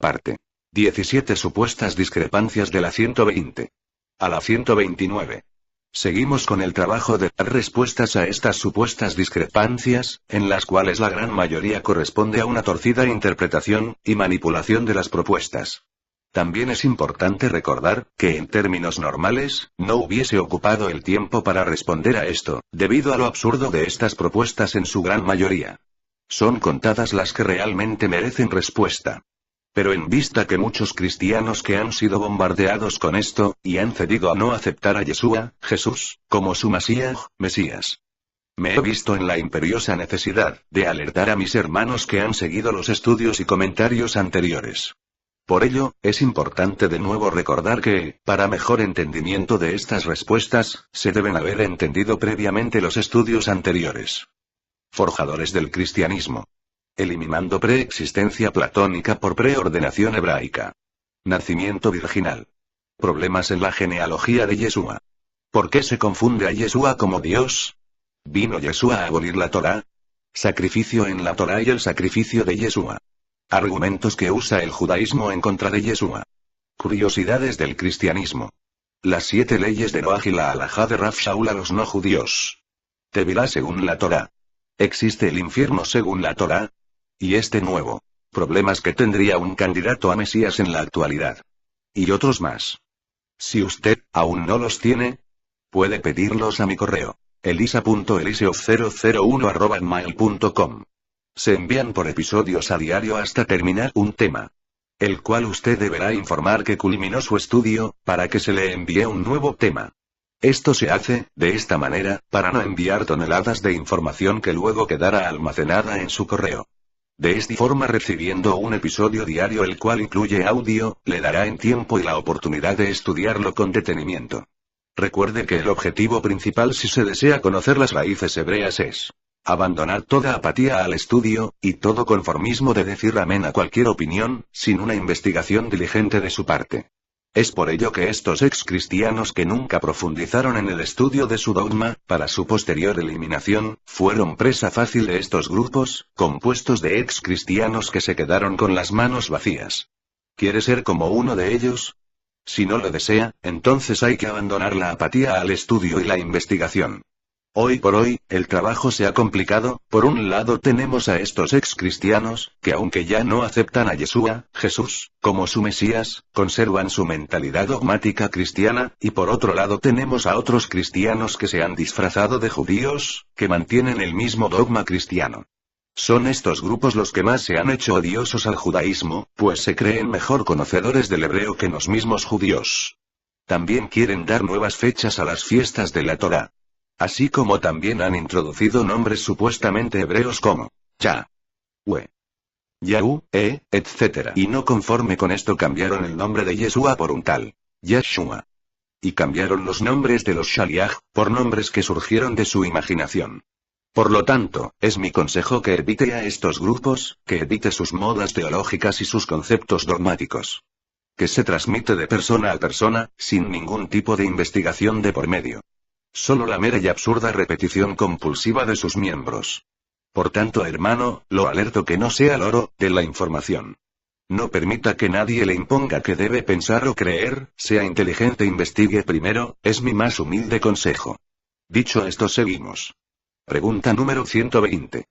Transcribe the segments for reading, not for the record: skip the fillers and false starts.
Parte 17. Supuestas discrepancias de la 120. A la 129. Seguimos con el trabajo de dar respuestas a estas supuestas discrepancias, en las cuales la gran mayoría corresponde a una torcida interpretación y manipulación de las propuestas. También es importante recordar que en términos normales, no hubiese ocupado el tiempo para responder a esto, debido a lo absurdo de estas propuestas en su gran mayoría. Son contadas las que realmente merecen respuesta. Pero en vista que muchos cristianos que han sido bombardeados con esto, y han cedido a no aceptar a Yeshua, Jesús, como su Mesías. Me he visto en la imperiosa necesidad de alertar a mis hermanos que han seguido los estudios y comentarios anteriores. Por ello, es importante de nuevo recordar que, para mejor entendimiento de estas respuestas, se deben haber entendido previamente los estudios anteriores. Forjadores del cristianismo. Eliminando preexistencia platónica por preordenación hebraica. Nacimiento virginal. Problemas en la genealogía de Yeshua. ¿Por qué se confunde a Yeshua como Dios? ¿Vino Yeshua a abolir la Torá? Sacrificio en la Torá y el sacrificio de Yeshua. Argumentos que usa el judaísmo en contra de Yeshua. Curiosidades del cristianismo. Las 7 leyes de Noaj y la halajá de Rav Shaul a los no judíos. Tevilá según la Torá. ¿Existe el infierno según la Torá? Y este nuevo. Problemas que tendría un candidato a Mesías en la actualidad. Y otros más. Si usted aún no los tiene, puede pedirlos a mi correo. elisa.eliseof001@gmail.com. Se envían por episodios a diario hasta terminar un tema, el cual usted deberá informar que culminó su estudio, para que se le envíe un nuevo tema. Esto se hace, de esta manera, para no enviar toneladas de información que luego quedará almacenada en su correo. De esta forma, recibiendo un episodio diario el cual incluye audio, le dará en tiempo y la oportunidad de estudiarlo con detenimiento. Recuerde que el objetivo principal si se desea conocer las raíces hebreas es abandonar toda apatía al estudio, y todo conformismo de decir amén a cualquier opinión, sin una investigación diligente de su parte. Es por ello que estos ex-cristianos que nunca profundizaron en el estudio de su dogma, para su posterior eliminación, fueron presa fácil de estos grupos, compuestos de ex-cristianos que se quedaron con las manos vacías. ¿Quiere ser como uno de ellos? Si no lo desea, entonces hay que abandonar la apatía al estudio y la investigación. Hoy por hoy, el trabajo se ha complicado. Por un lado tenemos a estos ex-cristianos, que aunque ya no aceptan a Yeshua, Jesús, como su Mesías, conservan su mentalidad dogmática cristiana, y por otro lado tenemos a otros cristianos que se han disfrazado de judíos, que mantienen el mismo dogma cristiano. Son estos grupos los que más se han hecho odiosos al judaísmo, pues se creen mejor conocedores del hebreo que los mismos judíos. También quieren dar nuevas fechas a las fiestas de la Torá. Así como también han introducido nombres supuestamente hebreos como Yahweh, Yahu, etc. Y no conforme con esto cambiaron el nombre de Yeshua por un tal Yeshua. Y cambiaron los nombres de los Shaliach, por nombres que surgieron de su imaginación. Por lo tanto, es mi consejo que evite a estos grupos, que evite sus modas teológicas y sus conceptos dogmáticos. Que se transmite de persona a persona, sin ningún tipo de investigación de por medio. Solo la mera y absurda repetición compulsiva de sus miembros. Por tanto, hermano, lo alerto que no sea loro de la información. No permita que nadie le imponga que debe pensar o creer, sea inteligente, investigue primero, es mi más humilde consejo. Dicho esto, seguimos. Pregunta número 120.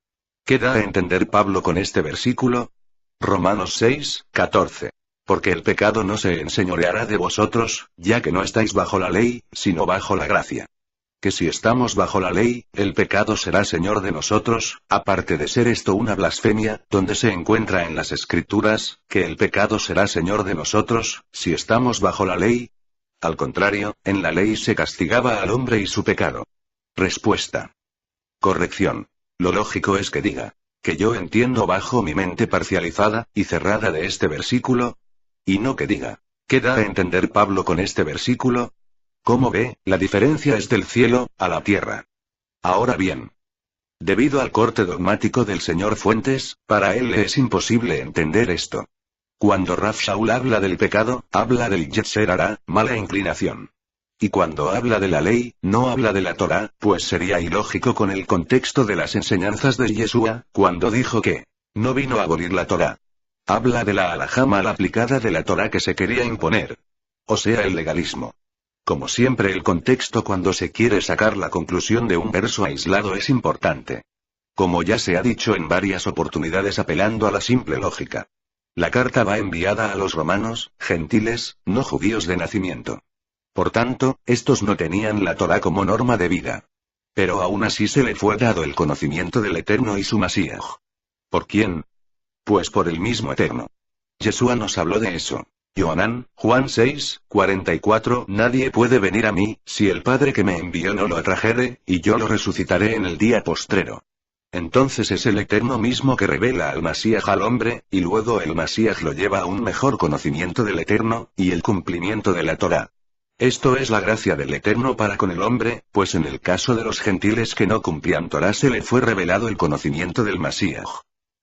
¿Qué da a entender Pablo con este versículo? Romanos 6, 14. Porque el pecado no se enseñoreará de vosotros, ya que no estáis bajo la ley, sino bajo la gracia. Que si estamos bajo la ley, el pecado será señor de nosotros, aparte de ser esto una blasfemia, donde se encuentra en las Escrituras, que el pecado será señor de nosotros, si estamos bajo la ley. Al contrario, en la ley se castigaba al hombre y su pecado. Respuesta. Corrección. Lo lógico es que diga, que yo entiendo bajo mi mente parcializada y cerrada de este versículo, y no que diga, ¿qué da a entender Pablo con este versículo? Como ve, la diferencia es del cielo a la tierra. Ahora bien, debido al corte dogmático del señor Fuentes, para él le es imposible entender esto. Cuando Rav Shaul habla del pecado, habla del Yetzer Hará, mala inclinación. Y cuando habla de la ley, no habla de la Torá, pues sería ilógico con el contexto de las enseñanzas de Yeshua, cuando dijo que no vino a abolir la Torá. Habla de la alajá mal aplicada de la Torá que se quería imponer. O sea, el legalismo. Como siempre, el contexto cuando se quiere sacar la conclusión de un verso aislado es importante. Como ya se ha dicho en varias oportunidades apelando a la simple lógica. La carta va enviada a los romanos, gentiles, no judíos de nacimiento. Por tanto, estos no tenían la Torá como norma de vida. Pero aún así se le fue dado el conocimiento del Eterno y su Masíaj. ¿Por quién? Pues por el mismo Eterno. Yeshua nos habló de eso. Juan 6, 44. Nadie puede venir a mí, si el Padre que me envió no lo atrajere, y yo lo resucitaré en el día postrero. Entonces es el Eterno mismo que revela al Masíaj al hombre, y luego el Masíaj lo lleva a un mejor conocimiento del Eterno, y el cumplimiento de la Torá. Esto es la gracia del Eterno para con el hombre, pues en el caso de los gentiles que no cumplían Torá se le fue revelado el conocimiento del Masíaj.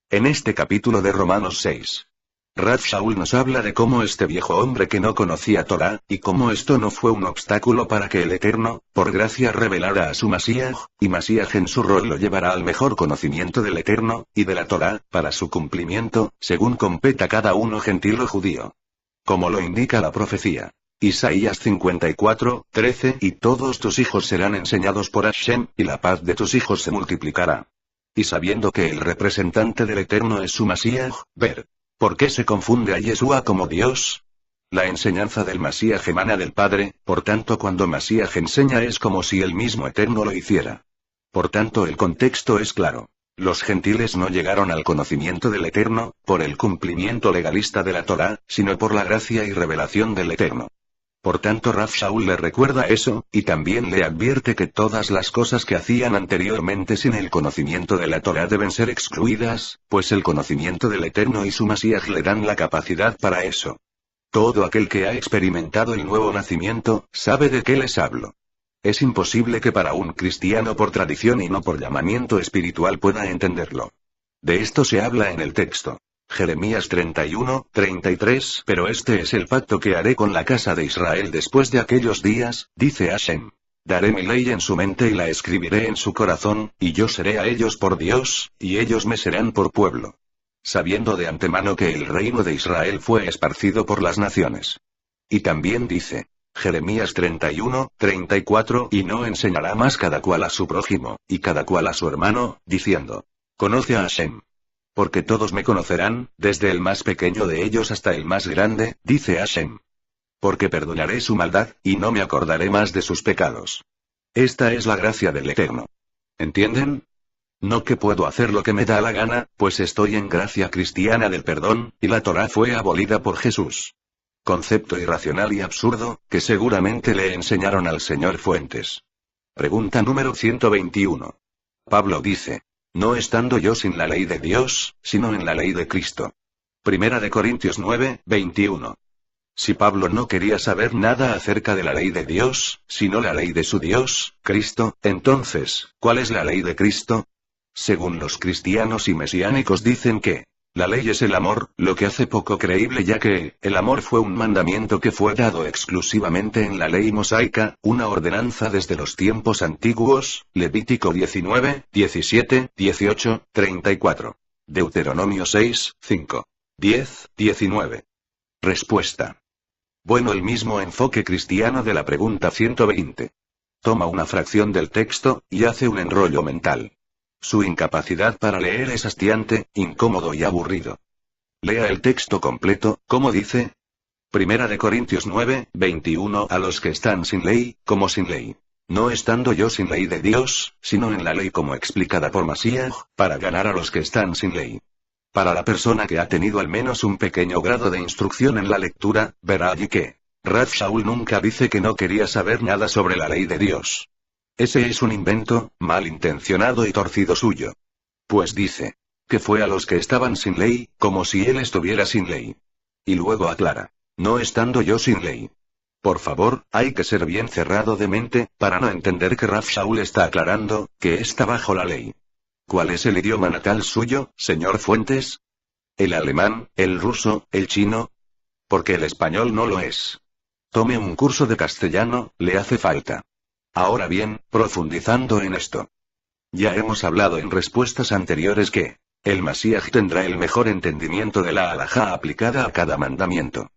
En este capítulo de Romanos 6. Rav Shaul nos habla de cómo este viejo hombre que no conocía Torá, y cómo esto no fue un obstáculo para que el Eterno, por gracia revelara a su Masíaj, y Masíaj en su rol lo llevará al mejor conocimiento del Eterno, y de la Torá, para su cumplimiento, según competa cada uno gentil o judío. Como lo indica la profecía. Isaías 54, 13. Y todos tus hijos serán enseñados por Hashem, y la paz de tus hijos se multiplicará. Y sabiendo que el representante del Eterno es su Masíaj, ver. ¿Por qué se confunde a Yeshua como Dios? La enseñanza del Masíaj emana del Padre, por tanto cuando Masíaj enseña es como si el mismo Eterno lo hiciera. Por tanto el contexto es claro. Los gentiles no llegaron al conocimiento del Eterno, por el cumplimiento legalista de la Torá, sino por la gracia y revelación del Eterno. Por tanto Rav Shaul le recuerda eso, y también le advierte que todas las cosas que hacían anteriormente sin el conocimiento de la Torá deben ser excluidas, pues el conocimiento del Eterno y su Masíaj le dan la capacidad para eso. Todo aquel que ha experimentado el nuevo nacimiento, sabe de qué les hablo. Es imposible que para un cristiano por tradición y no por llamamiento espiritual pueda entenderlo. De esto se habla en el texto. Jeremías 31, 33. Pero este es el pacto que haré con la casa de Israel después de aquellos días, dice Hashem. Daré mi ley en su mente y la escribiré en su corazón, y yo seré a ellos por Dios, y ellos me serán por pueblo. Sabiendo de antemano que el reino de Israel fue esparcido por las naciones. Y también dice. Jeremías 31, 34. Y no enseñará más cada cual a su prójimo, y cada cual a su hermano, diciendo. Conoce a Hashem. Porque todos me conocerán, desde el más pequeño de ellos hasta el más grande, dice Hashem. Porque perdonaré su maldad, y no me acordaré más de sus pecados. Esta es la gracia del Eterno. ¿Entienden? No que puedo hacer lo que me da la gana, pues estoy en gracia cristiana del perdón, y la Torá fue abolida por Jesús. Concepto irracional y absurdo, que seguramente le enseñaron al señor Fuentes. Pregunta número 121. Pablo dice. No estando yo sin la ley de Dios, sino en la ley de Cristo. Primera de Corintios 9, 21. Si Pablo no quería saber nada acerca de la ley de Dios, sino la ley de su Dios, Cristo, entonces, ¿cuál es la ley de Cristo? Según los cristianos y mesiánicos dicen que la ley es el amor, lo que hace poco creíble ya que el amor fue un mandamiento que fue dado exclusivamente en la ley mosaica, una ordenanza desde los tiempos antiguos, Levítico 19, 17, 18, 34. Deuteronomio 6, 5. 10, 19. Respuesta. Bueno, el mismo enfoque cristiano de la pregunta 120. Toma una fracción del texto, y hace un enrollo mental. Su incapacidad para leer es hastiante, incómodo y aburrido. Lea el texto completo, ¿cómo dice? Primera de Corintios 9, 21. A los que están sin ley, como sin ley. No estando yo sin ley de Dios, sino en la ley como explicada por Masíaj, para ganar a los que están sin ley. Para la persona que ha tenido al menos un pequeño grado de instrucción en la lectura, verá allí que Rav Shaul nunca dice que no quería saber nada sobre la ley de Dios. Ese es un invento, malintencionado y torcido suyo. Pues dice, que fue a los que estaban sin ley, como si él estuviera sin ley. Y luego aclara, no estando yo sin ley. Por favor, hay que ser bien cerrado de mente, para no entender que Rav Shaul está aclarando, que está bajo la ley. ¿Cuál es el idioma natal suyo, señor Fuentes? ¿El alemán, el ruso, el chino? Porque el español no lo es. Tome un curso de castellano, le hace falta. Ahora bien, profundizando en esto. Ya hemos hablado en respuestas anteriores que El Masíaj tendrá el mejor entendimiento de la halajá aplicada a cada mandamiento.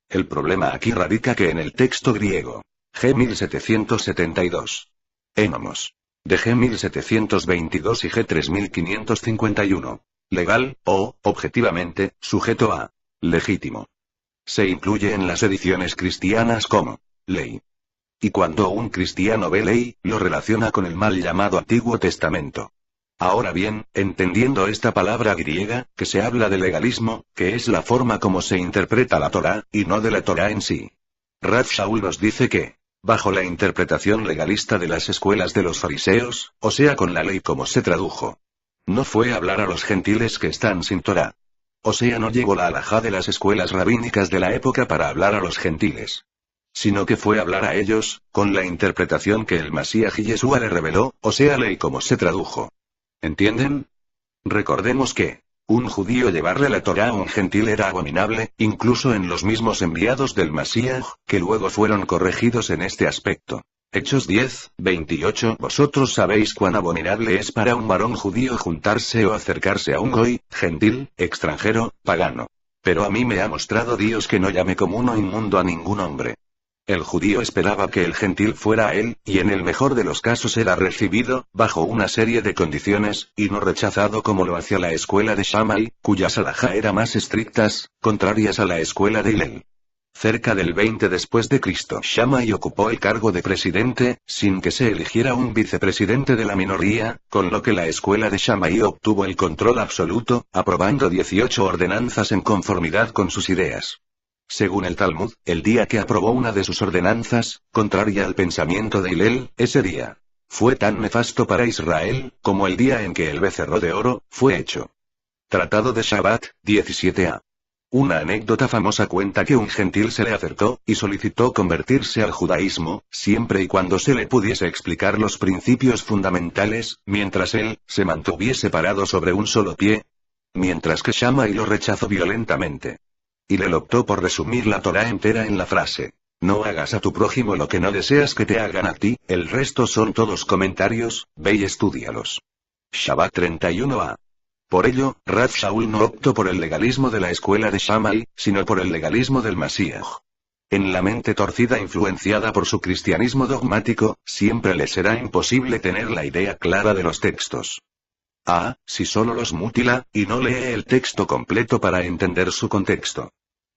El problema aquí radica que en el texto griego, G 1772. Enomos. De G 1722 y G 3551. Legal, o, objetivamente, sujeto a. Legítimo. Se incluye en las ediciones cristianas como. Ley. Y cuando un cristiano ve ley, lo relaciona con el mal llamado Antiguo Testamento. Ahora bien, entendiendo esta palabra griega, que se habla de legalismo, que es la forma como se interpreta la Torá, y no de la Torá en sí. Rav Shaul nos dice que, bajo la interpretación legalista de las escuelas de los fariseos, o sea con la ley como se tradujo, no fue hablar a los gentiles que están sin Torá. O sea no llegó la halajá de las escuelas rabínicas de la época para hablar a los gentiles. Sino que fue hablar a ellos, con la interpretación que el Masíaj Yeshua le reveló, o sea ley como se tradujo. ¿Entienden? Recordemos que, un judío llevarle la Torá a un gentil era abominable, incluso en los mismos enviados del Masíaj, que luego fueron corregidos en este aspecto. Hechos 10, 28. Vosotros sabéis cuán abominable es para un varón judío juntarse o acercarse a un goy, gentil, extranjero, pagano. Pero a mí me ha mostrado Dios que no llame como uno inmundo a ningún hombre. El judío esperaba que el gentil fuera a él, y en el mejor de los casos era recibido, bajo una serie de condiciones, y no rechazado como lo hacía la escuela de Shammai, cuyas halajá eran más estrictas, contrarias a la escuela de Hillel. Cerca del 20 después de Cristo, Shammai ocupó el cargo de presidente, sin que se eligiera un vicepresidente de la minoría, con lo que la escuela de Shammai obtuvo el control absoluto, aprobando 18 ordenanzas en conformidad con sus ideas. Según el Talmud, el día que aprobó una de sus ordenanzas, contraria al pensamiento de Hillel, ese día fue tan nefasto para Israel, como el día en que el becerro de oro fue hecho. Tratado de Shabbat, 17a. Una anécdota famosa cuenta que un gentil se le acercó, y solicitó convertirse al judaísmo, siempre y cuando se le pudiese explicar los principios fundamentales, mientras él se mantuviese parado sobre un solo pie. Mientras que Shammai lo rechazó violentamente. Hillel optó por resumir la Torá entera en la frase: no hagas a tu prójimo lo que no deseas que te hagan a ti, el resto son todos comentarios, ve y estúdialos. Shabbat 31a. Por ello, Rav Shaul no optó por el legalismo de la escuela de Shammai, sino por el legalismo del Masíaj. En la mente torcida influenciada por su cristianismo dogmático, siempre le será imposible tener la idea clara de los textos. A. Si solo los mutila, y no lee el texto completo para entender su contexto.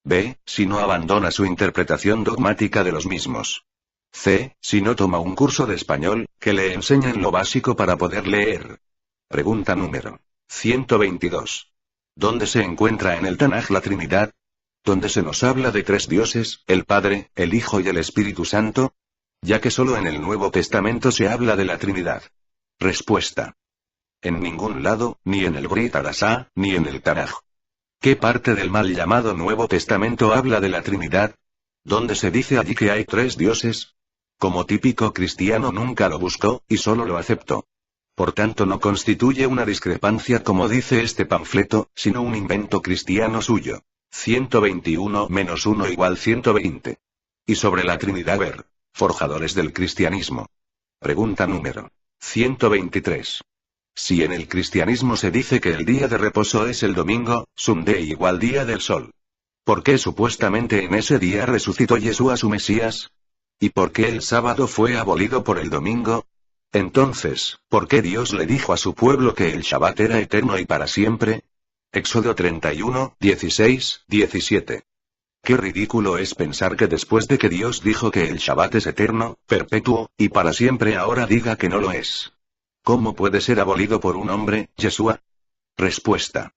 B. Si no abandona su interpretación dogmática de los mismos. C. Si no toma un curso de español, que le enseñen lo básico para poder leer. Pregunta número 122. ¿Dónde se encuentra en el Tanaj la Trinidad? ¿Dónde se nos habla de tres dioses, el Padre, el Hijo y el Espíritu Santo? Ya que solo en el Nuevo Testamento se habla de la Trinidad. Respuesta. En ningún lado, ni en el Brit Hadashah, ni en el Tanaj. ¿Qué parte del mal llamado Nuevo Testamento habla de la Trinidad? ¿Dónde se dice allí que hay tres dioses? Como típico cristiano nunca lo buscó, y solo lo aceptó. Por tanto no constituye una discrepancia como dice este panfleto, sino un invento cristiano suyo. 121 menos 1 igual 120. Y sobre la Trinidad ver. Forjadores del cristianismo. Pregunta número 123. Si en el cristianismo se dice que el día de reposo es el domingo, Sunday igual día del sol. ¿Por qué supuestamente en ese día resucitó Yeshua su Mesías? ¿Y por qué el sábado fue abolido por el domingo? Entonces, ¿por qué Dios le dijo a su pueblo que el Shabbat era eterno y para siempre? Éxodo 31, 16, 17. Qué ridículo es pensar que después de que Dios dijo que el Shabbat es eterno, perpetuo, y para siempre ahora diga que no lo es. ¿Cómo puede ser abolido por un hombre, Yeshua? Respuesta.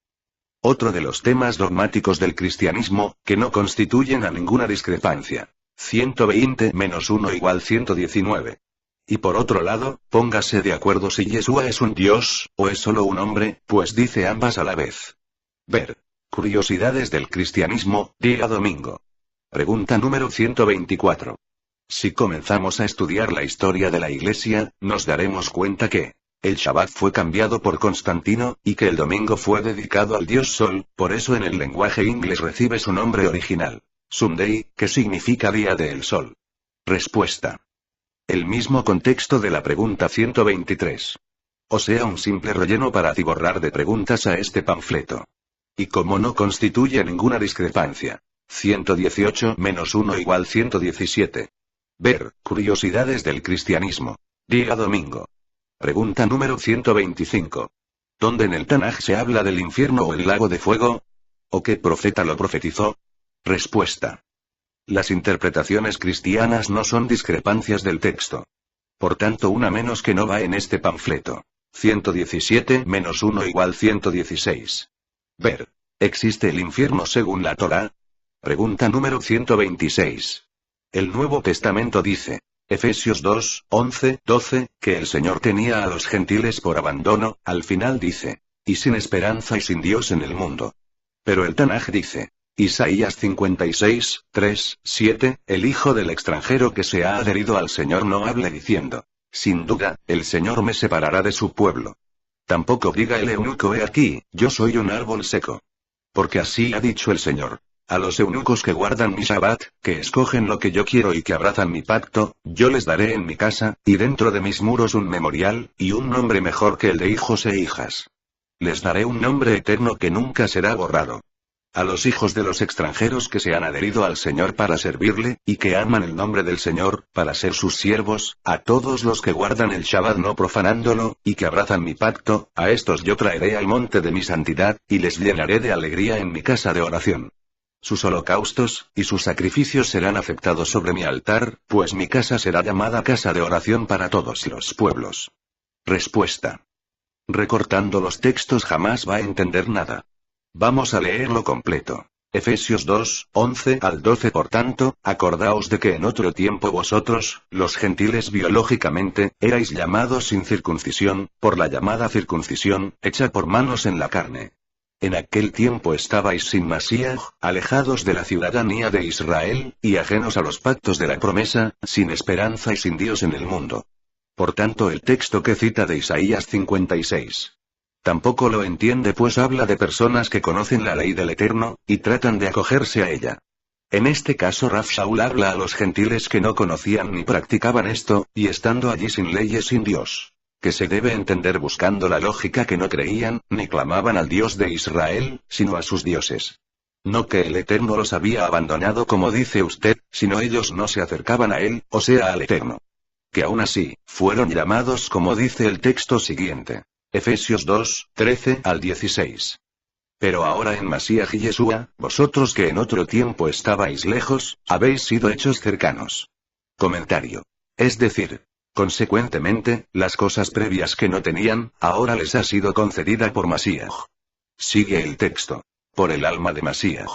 Otro de los temas dogmáticos del cristianismo, que no constituyen a ninguna discrepancia. 120 menos 1 igual 119. Y por otro lado, póngase de acuerdo si Yeshua es un dios, o es solo un hombre, pues dice ambas a la vez. Ver. Curiosidades del cristianismo, día domingo. Pregunta número 124. Si comenzamos a estudiar la historia de la Iglesia, nos daremos cuenta que el Shabbat fue cambiado por Constantino, y que el domingo fue dedicado al dios Sol, por eso en el lenguaje inglés recibe su nombre original, Sunday, que significa día del sol. Respuesta. El mismo contexto de la pregunta 123. O sea, un simple relleno para atiborrar de preguntas a este panfleto. Y como no constituye ninguna discrepancia. 118 menos 1 igual 117. Ver, curiosidades del cristianismo. Día domingo. Pregunta número 125. ¿Dónde en el Tanaj se habla del infierno o el lago de fuego? ¿O qué profeta lo profetizó? Respuesta. Las interpretaciones cristianas no son discrepancias del texto. Por tanto, una menos que no va en este panfleto. 117 menos 1 igual 116. Ver. ¿Existe el infierno según la Torá? Pregunta número 126. El Nuevo Testamento dice, Efesios 2, 11, 12, que el Señor tenía a los gentiles por abandono, al final dice, y sin esperanza y sin Dios en el mundo. Pero el Tanaj dice, Isaías 56, 3, 7, el hijo del extranjero que se ha adherido al Señor no hable diciendo, sin duda, el Señor me separará de su pueblo. Tampoco diga el eunuco, he aquí, yo soy un árbol seco. Porque así ha dicho el Señor. A los eunucos que guardan mi Shabbat, que escogen lo que yo quiero y que abrazan mi pacto, yo les daré en mi casa, y dentro de mis muros un memorial, y un nombre mejor que el de hijos e hijas. Les daré un nombre eterno que nunca será borrado. A los hijos de los extranjeros que se han adherido al Señor para servirle, y que aman el nombre del Señor, para ser sus siervos, a todos los que guardan el Shabbat no profanándolo, y que abrazan mi pacto, a estos yo traeré al monte de mi santidad, y les llenaré de alegría en mi casa de oración. Sus holocaustos, y sus sacrificios serán aceptados sobre mi altar, pues mi casa será llamada casa de oración para todos los pueblos. Respuesta. Recortando los textos jamás va a entender nada. Vamos a leerlo completo. Efesios 2, 11 al 12. Por tanto, acordaos de que en otro tiempo vosotros, los gentiles biológicamente, erais llamados sin circuncisión, por la llamada circuncisión, hecha por manos en la carne. En aquel tiempo estabais sin Masías, alejados de la ciudadanía de Israel, y ajenos a los pactos de la promesa, sin esperanza y sin Dios en el mundo. Por tanto, el texto que cita de Isaías 56. Tampoco lo entiende, pues habla de personas que conocen la ley del Eterno, y tratan de acogerse a ella. En este caso Rav Shaul habla a los gentiles que no conocían ni practicaban esto, y estando allí sin leyes, sin Dios. Que se debe entender buscando la lógica, que no creían, ni clamaban al Dios de Israel, sino a sus dioses. No que el Eterno los había abandonado como dice usted, sino ellos no se acercaban a él, o sea al Eterno. Que aún así, fueron llamados como dice el texto siguiente. Efesios 2, 13 al 16. Pero ahora en Masías y Yeshua, vosotros que en otro tiempo estabais lejos, habéis sido hechos cercanos. Comentario. Es decir, consecuentemente, las cosas previas que no tenían, ahora les ha sido concedida por Masías. Sigue el texto. Por el alma de Masías.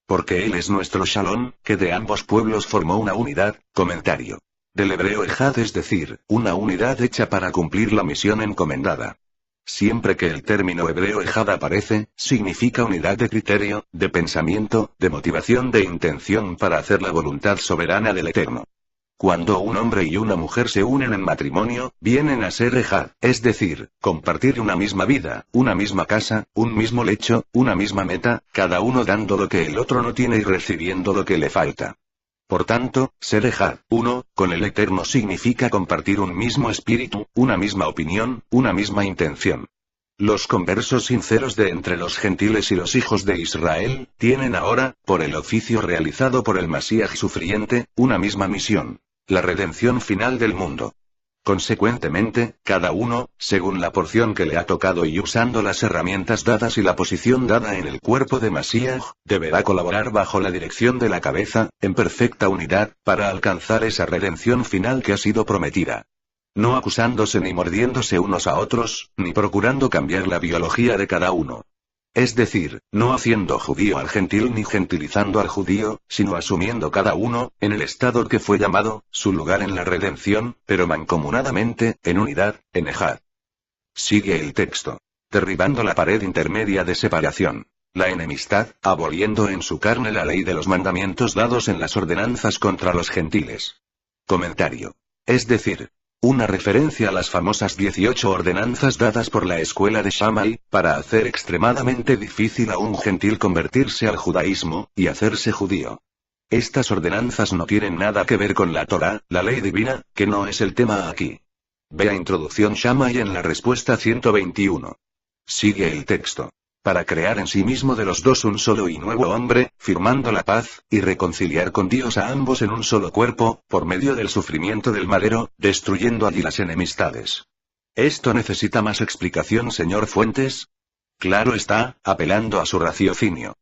Porque él es nuestro Shalom, que de ambos pueblos formó una unidad. Comentario. Del hebreo ejad, es decir, una unidad hecha para cumplir la misión encomendada. Siempre que el término hebreo ejad aparece, significa unidad de criterio, de pensamiento, de motivación, de intención para hacer la voluntad soberana del Eterno. Cuando un hombre y una mujer se unen en matrimonio, vienen a ser ejad, es decir, compartir una misma vida, una misma casa, un mismo lecho, una misma meta, cada uno dando lo que el otro no tiene y recibiendo lo que le falta. Por tanto, ser ejad, uno, con el Eterno significa compartir un mismo espíritu, una misma opinión, una misma intención. Los conversos sinceros de entre los gentiles y los hijos de Israel, tienen ahora, por el oficio realizado por el Masías sufriente, una misma misión. La redención final del mundo. Consecuentemente, cada uno, según la porción que le ha tocado y usando las herramientas dadas y la posición dada en el cuerpo de Masías, deberá colaborar bajo la dirección de la cabeza, en perfecta unidad, para alcanzar esa redención final que ha sido prometida. No acusándose ni mordiéndose unos a otros, ni procurando cambiar la biología de cada uno. Es decir, no haciendo judío al gentil ni gentilizando al judío, sino asumiendo cada uno, en el estado que fue llamado, su lugar en la redención, pero mancomunadamente, en unidad, en ejad. Sigue el texto. Derribando la pared intermedia de separación. La enemistad, aboliendo en su carne la ley de los mandamientos dados en las ordenanzas contra los gentiles. Comentario. Es decir, una referencia a las famosas 18 ordenanzas dadas por la escuela de Shammai, para hacer extremadamente difícil a un gentil convertirse al judaísmo, y hacerse judío. Estas ordenanzas no tienen nada que ver con la Torá, la ley divina, que no es el tema aquí. Vea Introducción Shammai en la respuesta 121. Sigue el texto. Para crear en sí mismo de los dos un solo y nuevo hombre, firmando la paz, y reconciliar con Dios a ambos en un solo cuerpo, por medio del sufrimiento del madero, destruyendo allí las enemistades. ¿Esto necesita más explicación, señor Fuentes? Claro está, apelando a su raciocinio.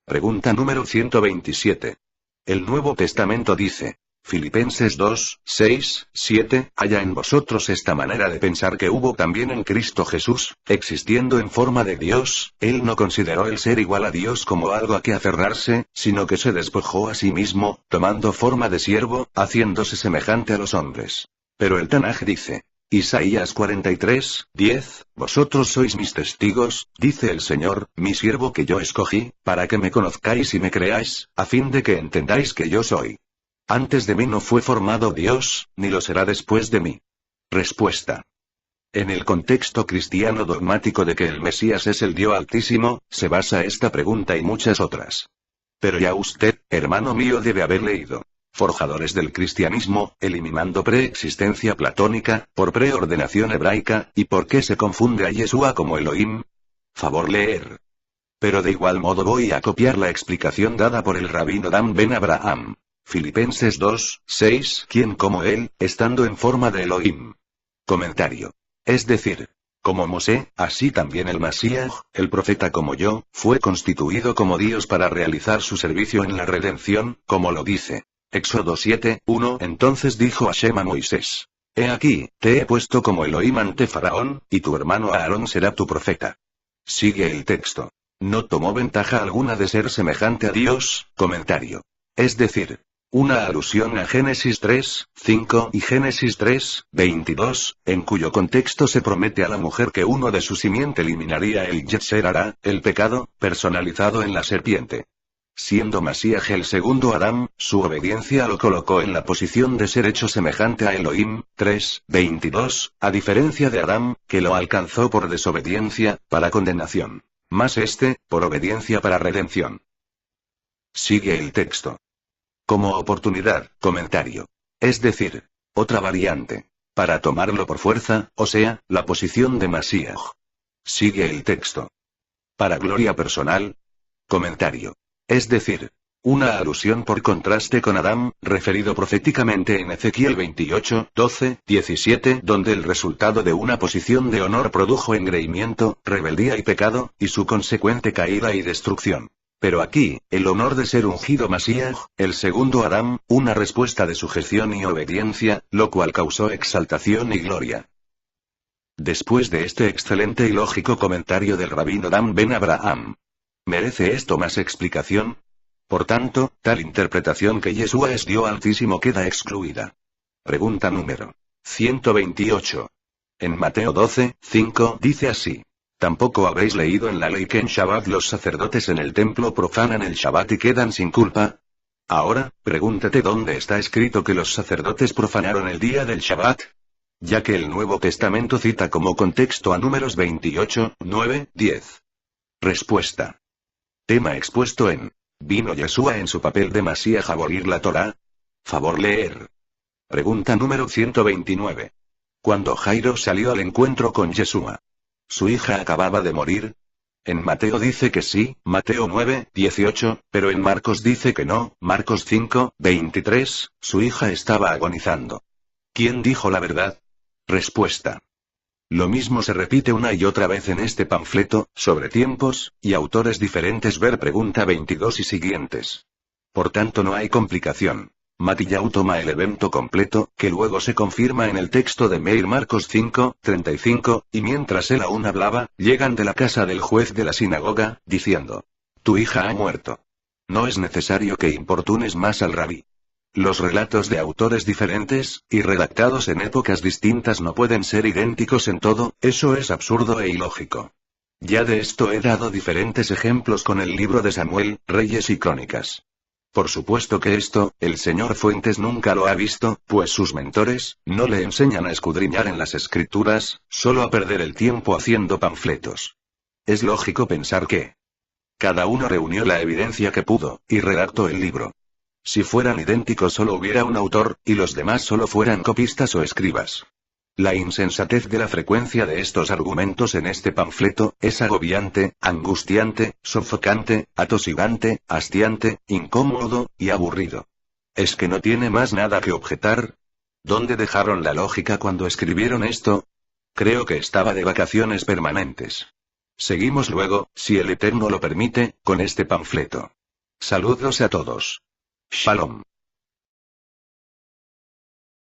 Pregunta número 127. El Nuevo Testamento dice, Filipenses 2, 6, 7, haya en vosotros esta manera de pensar que hubo también en Cristo Jesús, existiendo en forma de Dios, él no consideró el ser igual a Dios como algo a que aferrarse, sino que se despojó a sí mismo, tomando forma de siervo, haciéndose semejante a los hombres. Pero el Tanaj dice, Isaías 43, 10, vosotros sois mis testigos, dice el Señor, mi siervo que yo escogí, para que me conozcáis y me creáis, a fin de que entendáis que yo soy. Antes de mí no fue formado Dios, ni lo será después de mí. Respuesta. En el contexto cristiano dogmático de que el Mesías es el Dios Altísimo, se basa esta pregunta y muchas otras. Pero ya usted, hermano mío, debe haber leído. Forjadores del cristianismo, eliminando preexistencia platónica, por preordenación hebraica, y por qué se confunde a Yeshua como Elohim. Favor leer. Pero de igual modo voy a copiar la explicación dada por el rabino Dan Ben Abraham. Filipenses 2, 6, ¿quién como él, estando en forma de Elohim? Comentario. Es decir, como Mosé, así también el Masías, el profeta como yo, fue constituido como Dios para realizar su servicio en la redención, como lo dice. Éxodo 7, 1. Entonces dijo Hashem a Moisés. He aquí, te he puesto como Elohim ante Faraón, y tu hermano Aarón será tu profeta. Sigue el texto. No tomó ventaja alguna de ser semejante a Dios, comentario. Es decir, una alusión a Génesis 3, 5 y Génesis 3, 22, en cuyo contexto se promete a la mujer que uno de su simiente eliminaría el Yetzer Hará, el pecado, personalizado en la serpiente. Siendo Masías el segundo Adán, su obediencia lo colocó en la posición de ser hecho semejante a Elohim, 3, 22, a diferencia de Adán, que lo alcanzó por desobediencia, para condenación. Mas por obediencia para redención. Sigue el texto. Como oportunidad, comentario. Es decir, otra variante. Para tomarlo por fuerza, o sea, la posición de Masías. Sigue el texto. Para gloria personal. Comentario. Es decir, una alusión por contraste con Adán, referido proféticamente en Ezequiel 28, 12, 17, donde el resultado de una posición de honor produjo engreimiento, rebeldía y pecado, y su consecuente caída y destrucción. Pero aquí, el honor de ser ungido Masías, el segundo Adán, una respuesta de sujeción y obediencia, lo cual causó exaltación y gloria. Después de este excelente y lógico comentario del rabino Dan Ben Abraham, ¿merece esto más explicación? Por tanto, tal interpretación que Yeshua es Dios Altísimo queda excluida. Pregunta número 128. En Mateo 12, 5 dice así. ¿Tampoco habéis leído en la ley que en Shabbat los sacerdotes en el templo profanan el Shabbat y quedan sin culpa? Ahora, pregúntate dónde está escrito que los sacerdotes profanaron el día del Shabbat. Ya que el Nuevo Testamento cita como contexto a Números 28, 9, 10. Respuesta. Tema expuesto en ¿vino Yeshua en su papel de Masías a abolir la Torá? Favor leer. Pregunta número 129. Cuando Jairo salió al encuentro con Yeshua, ¿su hija acababa de morir? En Mateo dice que sí, Mateo 9, 18, pero en Marcos dice que no, Marcos 5, 23, su hija estaba agonizando. ¿Quién dijo la verdad? Respuesta. Lo mismo se repite una y otra vez en este panfleto, sobre tiempos, y autores diferentes ver pregunta 22 y siguientes. Por tanto no hay complicación. Mattillau toma el evento completo, que luego se confirma en el texto de Meir Marcos 5, 35, y mientras él aún hablaba, llegan de la casa del juez de la sinagoga, diciendo: Tu hija ha muerto. No es necesario que importunes más al rabí. Los relatos de autores diferentes, y redactados en épocas distintas no pueden ser idénticos en todo, eso es absurdo e ilógico. Ya de esto he dado diferentes ejemplos con el libro de Samuel, Reyes y Crónicas. Por supuesto que esto, el señor Fuentes nunca lo ha visto, pues sus mentores, no le enseñan a escudriñar en las escrituras, solo a perder el tiempo haciendo panfletos. Es lógico pensar que cada uno reunió la evidencia que pudo, y redactó el libro. Si fueran idénticos solo hubiera un autor, y los demás solo fueran copistas o escribas. La insensatez de la frecuencia de estos argumentos en este panfleto, es agobiante, angustiante, sofocante, atosigante, hastiante, incómodo, y aburrido. ¿Es que no tiene más nada que objetar? ¿Dónde dejaron la lógica cuando escribieron esto? Creo que estaba de vacaciones permanentes. Seguimos luego, si el Eterno lo permite, con este panfleto. Saludos a todos. Shalom.